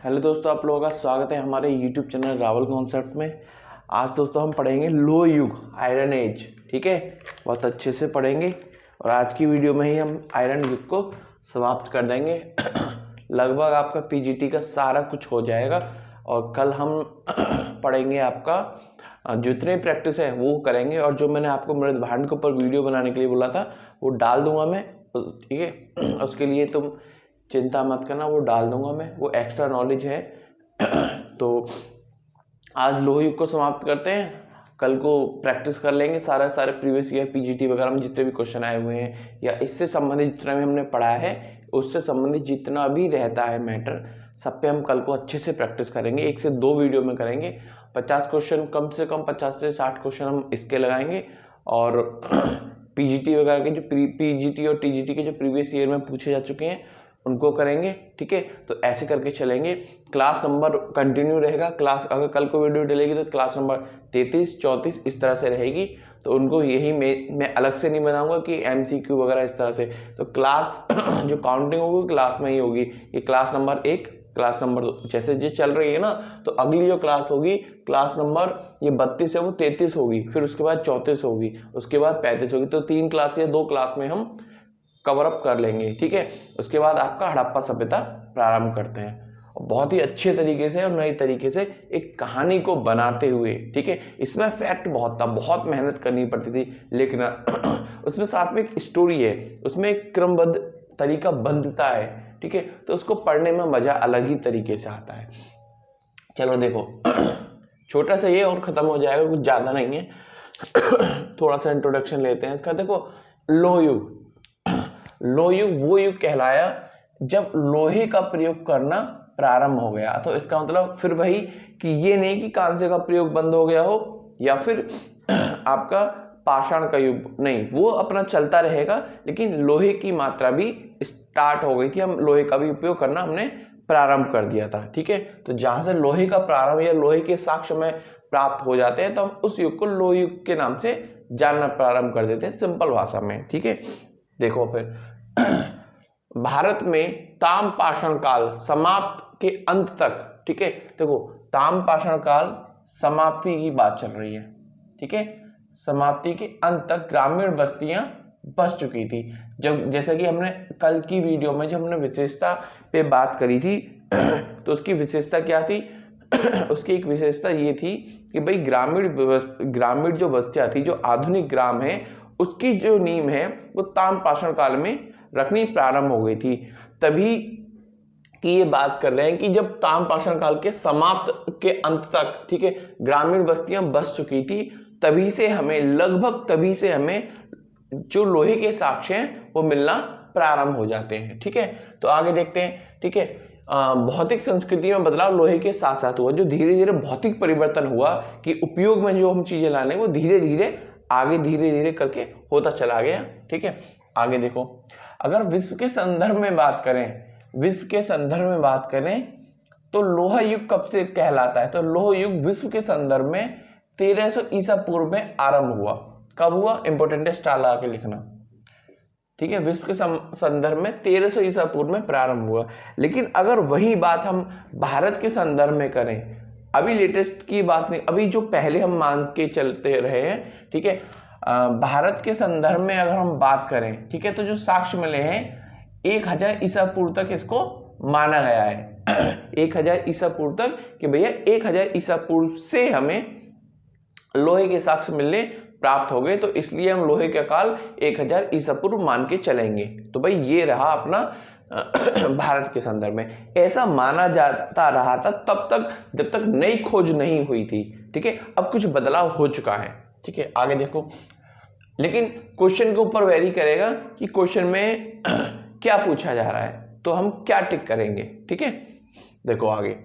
Hello दोस्तों, आप लोगों का स्वागत है हमारे यूट्यूब चैनल रावल कॉन्सेप्ट में। आज दोस्तों हम पढ़ेंगे लोह युग, आयरन एज। ठीक है, बहुत अच्छे से पढ़ेंगे और आज की वीडियो में ही हम आयरन युग को समाप्त कर देंगे। लगभग आपका पीजीटी का सारा कुछ हो जाएगा और कल हम पढ़ेंगे आपका जितने प्रैक्टिस है वो करेंगे। और जो मैंने आपको मृद भांड के ऊपर वीडियो बनाने के लिए बोला था वो डाल दूंगा मैं, ठीक है। उसके लिए तुम चिंता मत करना, वो डाल दूंगा मैं, वो एक्स्ट्रा नॉलेज है। तो आज लोह युग को समाप्त करते हैं, कल को प्रैक्टिस कर लेंगे सारे प्रीवियस ईयर पीजीटी वगैरह में जितने भी क्वेश्चन आए हुए हैं या इससे संबंधित जितना भी हमने पढ़ा है उससे संबंधित जितना भी रहता है मैटर, सब पे हम कल को अच्छे से प्रैक्टिस करेंगे। 1 से 2 वीडियो में करेंगे। 50 क्वेश्चन, कम से कम 50 से 60 क्वेश्चन हम इसके लगाएंगे और पीजीटी वगैरह के जो पीजीटी और टीजीटी के जो प्रीवियस ईयर में पूछे जा चुके हैं उनको करेंगे। ठीक है, तो ऐसे करके चलेंगे। क्लास नंबर कंटिन्यू रहेगा। क्लास अगर कल को वीडियो डलेगी तो क्लास नंबर 33, 34 इस तरह से रहेगी। तो उनको यही मैं अलग से नहीं बनाऊंगा कि एमसीक्यू वगैरह इस तरह से। तो क्लास जो काउंटिंग होगी क्लास में ही होगी। ये क्लास नंबर 1, क्लास नंबर 2 जैसे ये चल रही है ना, तो अगली जो क्लास होगी क्लास नंबर ये 32 है वो 33 होगी, फिर उसके बाद 34 होगी, उसके बाद 35 होगी। तो 3 क्लास या 2 क्लास में हम कवर अप कर लेंगे। ठीक है, उसके बाद आपका हड़प्पा सभ्यता प्रारंभ करते हैं बहुत ही अच्छे तरीके से और नए तरीके से एक कहानी को बनाते हुए। ठीक है, इसमें फैक्ट बहुत था, बहुत मेहनत करनी पड़ती थी, लेकिन उसमें साथ में एक स्टोरी है, उसमें एक क्रमबद्ध तरीका बंधता है। ठीक है, तो उसको पढ़ने में मजा अलग ही तरीके से आता है। चलो देखो, छोटा सा ये और खत्म हो जाएगा, कुछ ज्यादा नहीं है। थोड़ा सा इंट्रोडक्शन लेते हैं इसका। देखो, लोह युग, लोह युग वो युग कहलाया जब लोहे का प्रयोग करना प्रारंभ हो गया। तो इसका मतलब फिर वही कि ये नहीं कि कांसे का प्रयोग बंद हो गया हो या फिर आपका पाषाण का युग, नहीं, वो अपना चलता रहेगा, लेकिन लोहे की मात्रा भी स्टार्ट हो गई थी। हम लोहे का भी उपयोग करना हमने प्रारंभ कर दिया था। ठीक है, तो जहां से लोहे का प्रारंभ या लोहे के साक्ष्य में प्राप्त हो जाते हैं तो हम उस युग को लोह युग के नाम से जानना प्रारंभ कर देते हैं, सिंपल भाषा में। ठीक है, देखो फिर भारत में ताम पाषाण काल समाप्त के अंत तक। ठीक है, देखो ताम पाषाण काल समाप्ति की बात चल रही है। ठीक है, समाप्ति के अंत तक ग्रामीण बस्तियां बस चुकी थी। जब जैसा कि हमने कल की वीडियो में जब हमने विशेषता पे बात करी थी तो उसकी विशेषता क्या थी? उसकी एक विशेषता ये थी कि भाई ग्रामीण जो बस्तियां थी, जो आधुनिक ग्राम है, उसकी जो नींव है वो ताम पाषाण काल में रखनी प्रारंभ हो गई थी। तभी की ये बात कर रहे हैं कि जब ताम पाषाण काल के समाप्त के अंत तक, ठीक है, ग्रामीण बस्तियां बस चुकी थी, तभी से हमें लगभग तभी से हमें जो लोहे के साक्ष्य हैं वो मिलना प्रारंभ हो जाते हैं। ठीक है, तो आगे देखते हैं। ठीक है, भौतिक संस्कृति में बदलाव लोहे के साथ साथ हुआ। जो धीरे धीरे भौतिक परिवर्तन हुआ कि उपयोग में जो हम चीजें लाने वो धीरे धीरे करके होता चला गया। ठीक है, आगे देखो, अगर विश्व के संदर्भ में बात करें तो लोह युग कब से कहलाता है? तो लोह युग विश्व के संदर्भ में 1300 ईसा पूर्व में आरंभ हुआ। कब हुआ? इंपोर्टेंट है, स्टार लगा के लिखना। ठीक है, विश्व के संदर्भ में 1300 ईसा पूर्व में प्रारंभ हुआ। लेकिन अगर वही बात हम भारत के संदर्भ में करें, अभी लेटेस्ट की बात नहीं, अभी जो पहले हम मान के चलते रहे हैं, ठीक है, भारत के संदर्भ में अगर हम बात करें, ठीक है, तो जो साक्ष्य मिले हैं 1000 ईसा पूर्व तक इसको माना गया है। 1000 ईसा पूर्व तक कि भैया 1000 ईसा पूर्व से हमें लोहे के साक्ष्य मिलने प्राप्त हो गए, तो इसलिए हम लोहे का काल 1000 ईसा पूर्व मान के चलेंगे। तो भाई ये रहा अपना भारत के संदर्भ में। ऐसा माना जाता रहा था तब तक जब तक नई खोज नहीं हुई थी। ठीक है, अब कुछ बदलाव हो चुका है। ठीक है, आगे देखो, लेकिन क्वेश्चन के ऊपर वेरी करेगा कि क्वेश्चन में क्या पूछा जा रहा है, तो हम क्या टिक करेंगे। ठीक है, देखो आगे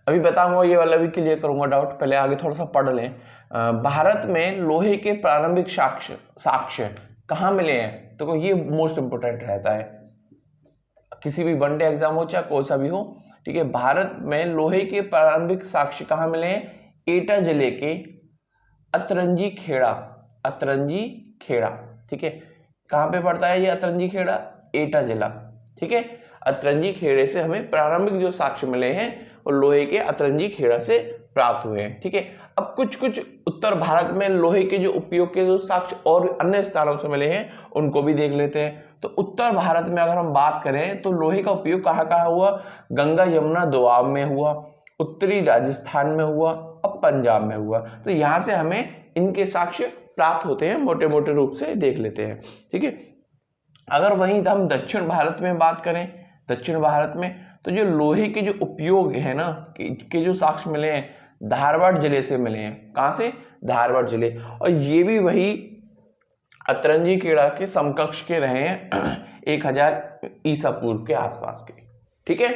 अभी बताऊंगा, ये वाला भी क्लियर करूंगा डाउट, पहले आगे थोड़ा सा पढ़ लें। भारत में लोहे के प्रारंभिक साक्ष्य कहाँ मिले हैं? तो ये मोस्ट इंपोर्टेंट रहता है, किसी भी वनडे एग्जाम हो चाहे कोई सा भी हो। ठीक है, भारत में लोहे के प्रारंभिक साक्ष्य कहाँ मिले हैं? एटा जिले के अतरंजी खेड़ा। ठीक है, कहाँ पे पड़ता है ये अतरंजी खेड़ा? एटा जिला। ठीक है, अतरंजी खेड़े से हमें प्रारंभिक जो साक्ष्य मिले हैं वो लोहे के अतरंजी खेड़ा से प्राप्त हुए हैं। ठीक है, अब कुछ उत्तर भारत में लोहे के जो उपयोग के जो साक्ष्य और अन्य स्थानों से मिले हैं उनको भी देख लेते हैं। तो उत्तर भारत में अगर हम बात करें तो लोहे का उपयोग कहाँ कहाँ हुआ? गंगा यमुना दोआब में हुआ, उत्तरी राजस्थान में हुआ और पंजाब में हुआ। तो यहाँ से हमें इनके साक्ष्य प्राप्त होते हैं, मोटे मोटे रूप से देख लेते हैं। ठीक है, अगर वहीं हम दक्षिण भारत में बात करें, दक्षिण भारत में तो जो लोहे के जो उपयोग है ना के जो साक्ष्य मिले हैं धारवाड़ जिले से मिले हैं। कहाँ से? धारवाड़ जिले। और ये भी वही अतरंजी खेड़ा के समकक्ष के रहे हैं 1000 ईसा पूर्व के आसपास के। ठीक है,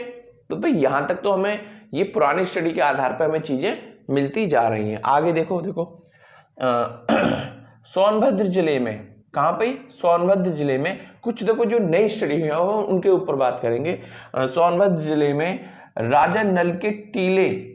तो भाई यहां तक तो हमें ये पुरानी स्टडी के आधार पर हमें चीजें मिलती जा रही हैं। आगे देखो सोनभद्र जिले में, कहाँ पे? सोनभद्र जिले में कुछ देखो जो नई स्टडी हुई है उनके ऊपर बात करेंगे। सोनभद्र जिले में राजा नल के टीले,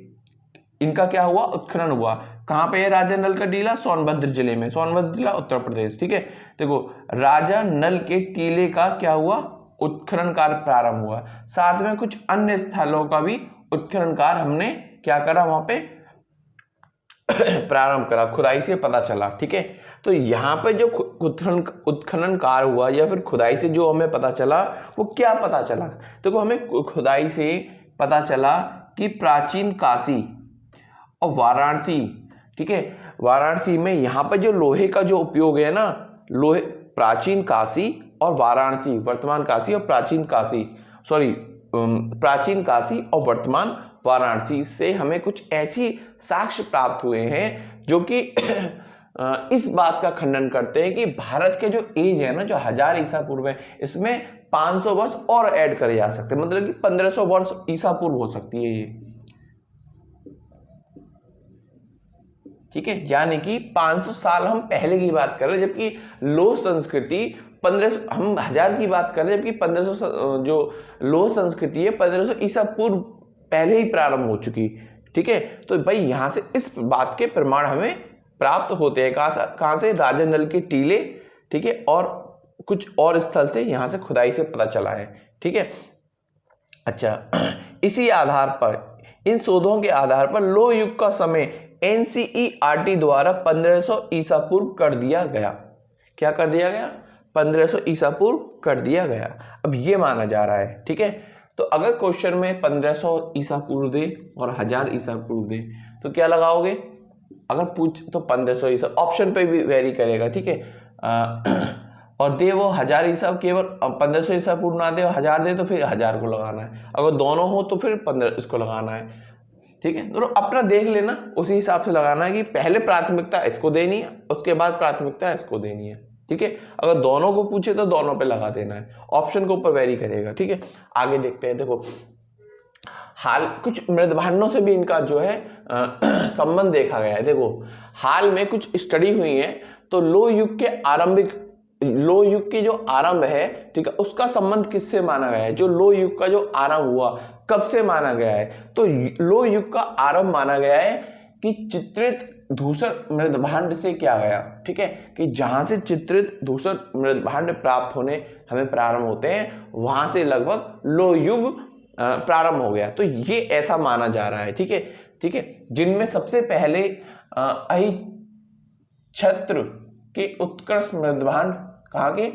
इनका क्या हुआ? उत्खनन हुआ। कहाँ पे है राजा नल का टीला? सोनभद्र जिले में, सोनभद्र जिला उत्तर प्रदेश। ठीक है, देखो राजा नल के टीले का क्या हुआ? उत्खनन कार्य प्रारंभ हुआ। साथ में कुछ अन्य स्थलों का भी उत्खनन कार्य हमने क्या करा? वहां पे प्रारंभ करा, खुदाई से पता चला। ठीक है, तो यहाँ पे जो उत्खनन कार्य हुआ या फिर खुदाई से जो हमें पता चला वो क्या पता चला? देखो हमें खुदाई से पता चला कि प्राचीन काशी और वाराणसी, ठीक है, वाराणसी में यहाँ पे जो लोहे का जो उपयोग है ना, लोहे, प्राचीन काशी और वाराणसी, वर्तमान काशी और प्राचीन काशी, प्राचीन काशी और वर्तमान वाराणसी से हमें कुछ ऐसी साक्ष्य प्राप्त हुए हैं जो कि इस बात का खंडन करते हैं कि भारत के जो एज है ना, जो 1000 ईसा पूर्व है, इसमें 500 वर्ष और ऐड करे जा सकते हैं, मतलब कि 1500 वर्ष ईसा पूर्व हो सकती है ये। ठीक है, यानी कि 500 साल हम पहले की बात कर रहे हैं, जबकि लोह संस्कृति 1500, हम 1000 की बात कर रहे हैं, जबकि 1500 जो लोह संस्कृति है 1500 ईसा पूर्व पहले ही प्रारंभ हो चुकी। ठीक है, तो भाई यहां से इस बात के प्रमाण हमें प्राप्त होते हैं। कहां से? राजा नल के टीले, ठीक है, और कुछ और स्थल से यहां से खुदाई से पता चला है। ठीक है, अच्छा, इसी आधार पर, इन शोधों के आधार पर लोह युग का समय NCERT द्वारा 1500 ईसा पूर्व कर दिया गया। क्या कर दिया गया? 1500 ईसा पूर्व कर दिया गया। अब ये माना जा रहा है। ठीक है, तो अगर क्वेश्चन में 1500 ईसा पूर्व दे और 1000 ईसा पूर्व दे तो क्या लगाओगे? अगर पूछ तो 1500 ईसा, ऑप्शन पे भी वेरी करेगा। ठीक है, और दे वो 1000 ईसा, केवल 1500 ईसा पूर्व ना दे और 1000 दे तो फिर 1000 को लगाना है, अगर दोनों हो तो फिर 15 इसको लगाना है। ठीक है, तो अपना देख लेना, उसी हिसाब से लगाना है कि पहले प्राथमिकता इसको देनी है, उसके बाद प्राथमिकता इसको देनी है। ठीक है, अगर दोनों को पूछे तो दोनों पे लगा देना है, ऑप्शन के ऊपर वेरी करेगा। ठीक है, आगे देखते हैं। देखो हाल कुछ मृदभांडों से भी इनका जो है संबंध देखा गया है। देखो हाल में कुछ स्टडी हुई है, तो लोह युग के आरंभिक, लोह युग की जो आरंभ है, ठीक है, उसका संबंध किससे माना गया है? जो लोह युग का जो आरंभ हुआ कब से माना गया है? तो लोह युग का आरंभ माना गया है कि चित्रित धूसर मृदभांड से क्या गया। ठीक है, कि जहां से चित्रित धूसर मृदभांड प्राप्त होने हमें प्रारंभ होते हैं, वहां से लगभग लोह युग प्रारंभ हो गया। तो ये ऐसा माना जा रहा है। ठीक है, ठीक है, जिनमें सबसे पहले अहिच्छत्र के उत्कृष्ट मृदभांड, कहाँ के?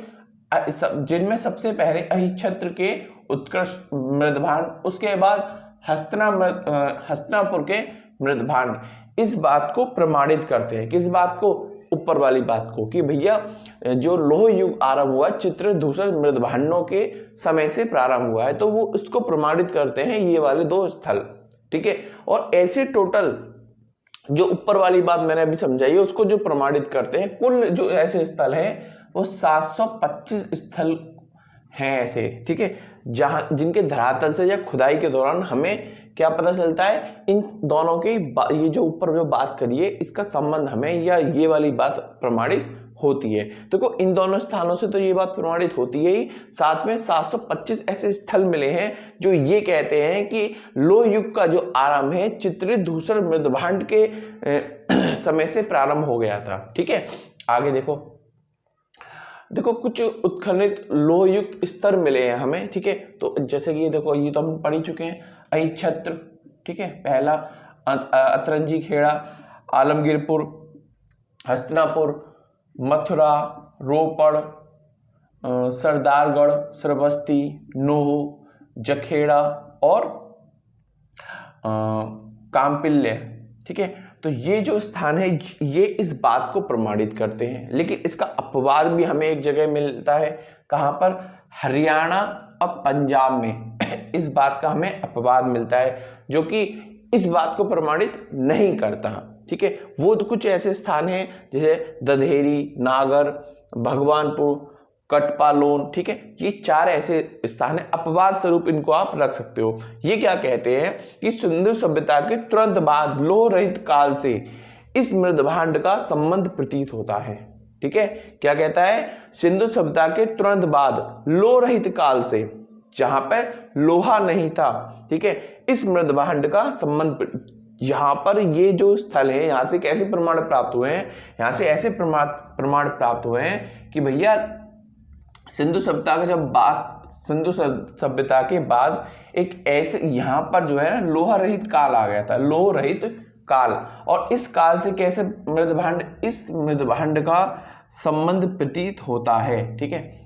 जिनमें सबसे पहले अहिच्छत्र के उत्कृष्ट मृदभांड, उसके बाद हस्तिनापुर के मृदभांड इस बात को प्रमाणित करते हैं। किस बात को? ऊपर वाली बात को, कि भैया जो लोह युग आरंभ हुआ चित्र धूसर मृदभांडों के समय से प्रारंभ हुआ है, तो वो इसको प्रमाणित करते हैं ये वाले दो स्थल। ठीक है, और ऐसे टोटल जो ऊपर वाली बात मैंने अभी समझाई है उसको जो प्रमाणित करते हैं, कुल जो ऐसे स्थल हैं वो 725 स्थल हैं ऐसे। ठीक है, जहां जिनके धरातल से या खुदाई के दौरान हमें क्या पता चलता है, इन दोनों के ये जो ऊपर जो बात करिए इसका संबंध हमें, या ये वाली बात प्रमाणित होती है। देखो इन दोनों स्थानों से तो ये बात प्रमाणित होती है ही, साथ में 725 ऐसे स्थल मिले हैं जो ये कहते हैं कि लोह युग का जो आरंभ है चित्रित धूसर मृदभांड के समय से प्रारंभ हो गया था। ठीक है, आगे देखो, देखो कुछ उत्खनित लोह युक्त स्तर मिले हैं हमें, ठीक है। तो जैसे कि ये देखो, ये तो हम पढ़ ही चुके हैं, अहिच्छत्र, ठीक है, पहला अतरंजी खेड़ा, आलमगीरपुर, हस्तिनापुर, मथुरा, रोपड़, सरदारगढ़, श्रावस्ती, नूह, जखेड़ा और काम्पिल्य, ठीक है। तो ये जो स्थान है ये इस बात को प्रमाणित करते हैं, लेकिन इसका अपवाद भी हमें एक जगह मिलता है, कहाँ पर, हरियाणा और पंजाब में इस बात का हमें अपवाद मिलता है जो कि इस बात को प्रमाणित नहीं करता, ठीक है। वो तो कुछ ऐसे स्थान हैं जैसे दधेरी, नागर, भगवानपुर, कटपालोन, ठीक है, ये 4 ऐसे स्थान है, अपवाद स्वरूप इनको आप रख सकते हो। ये क्या कहते हैं कि सिंधु सभ्यता के तुरंत बाद लोह रहित काल से इस मृदभांड का संबंध प्रतीत होता है, ठीक है। क्या कहता है, सिंधु सभ्यता के तुरंत बाद लोह रहित काल से, जहां पर लोहा नहीं था, ठीक है, इस मृदभांड का संबंध, यहाँ पर ये जो स्थल है यहाँ से कैसे प्रमाण प्राप्त हुए हैं, यहाँ से ऐसे प्रमाण प्राप्त हुए हैं कि भैया सिंधु सभ्यता का जब बात, सिंधु सभ्यता के बाद एक ऐसे यहाँ पर जो है ना लोहा रहित काल आ गया था, लोह रहित काल, और इस काल से कैसे मृदभांड, इस मृदभांड का संबंध प्रतीत होता है, ठीक है।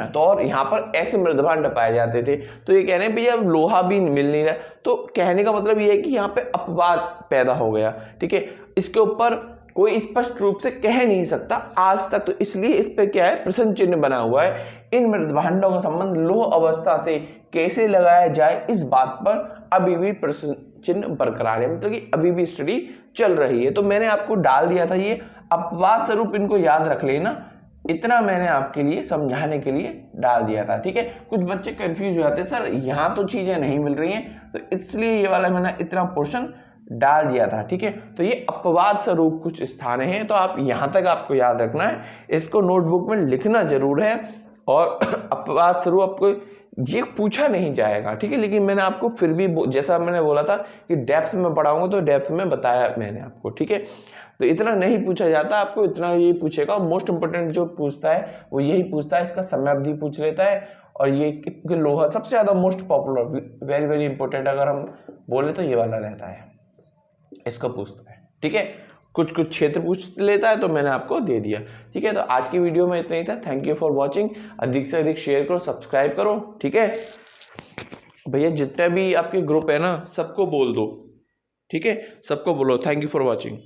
तो और यहाँ पर ऐसे मृदभांड पाए जाते थे। तो ये कह रहे हैं भैया अब लोहा भी मिल नहीं रहा, तो कहने का मतलब ये है कि यहाँ पे अपवाद पैदा हो गया, ठीक है। इसके ऊपर कोई स्पष्ट रूप से कह नहीं सकता आज तक, तो इसलिए इस पे क्या है, प्रश्न चिन्ह बना हुआ है। इन मृदभांडों का संबंध लोह अवस्था से कैसे लगाया जाए, इस बात पर अभी भी प्रश्न चिन्ह बरकरार है, मतलब कि अभी भी स्टडी चल रही है। तो मैंने आपको डाल दिया था, ये अपवाद स्वरूप इनको याद रख लेना, इतना मैंने आपके लिए समझाने के लिए डाल दिया था, ठीक है। कुछ बच्चे कंफ्यूज हो जाते हैं, सर यहाँ तो चीजें नहीं मिल रही हैं, तो इसलिए ये वाला मैंने इतना पोर्शन डाल दिया था, ठीक है। तो ये अपवाद स्वरूप कुछ स्थान हैं, तो आप यहाँ तक आपको याद रखना है, इसको नोटबुक में लिखना जरूर है, और अपवाद स्वरूप आपको ये पूछा नहीं जाएगा, ठीक है। लेकिन मैंने आपको फिर भी जैसा मैंने बोला था कि डेप्थ में पढ़ाऊंगा, तो डेप्थ में बताया मैंने आपको, ठीक है। तो इतना नहीं पूछा जाता आपको, इतना ये पूछेगा। मोस्ट इंपोर्टेंट जो पूछता है वो यही पूछता है, इसका समय अवधि पूछ लेता है, और ये लोहा सबसे ज्यादा most popular, very very important अगर हम बोले तो ये वाला रहता है, इसको पूछता है, ठीक है। कुछ कुछ क्षेत्र पूछ लेता है, तो मैंने आपको दे दिया, ठीक है। तो आज की वीडियो में इतना ही था। Thank you for watching. अधिक से अधिक शेयर करो, सब्सक्राइब करो, ठीक है भैया। जितने भी आपके ग्रुप है ना, सबको बोल दो, ठीक है, सबको बोलो। Thank you for watching.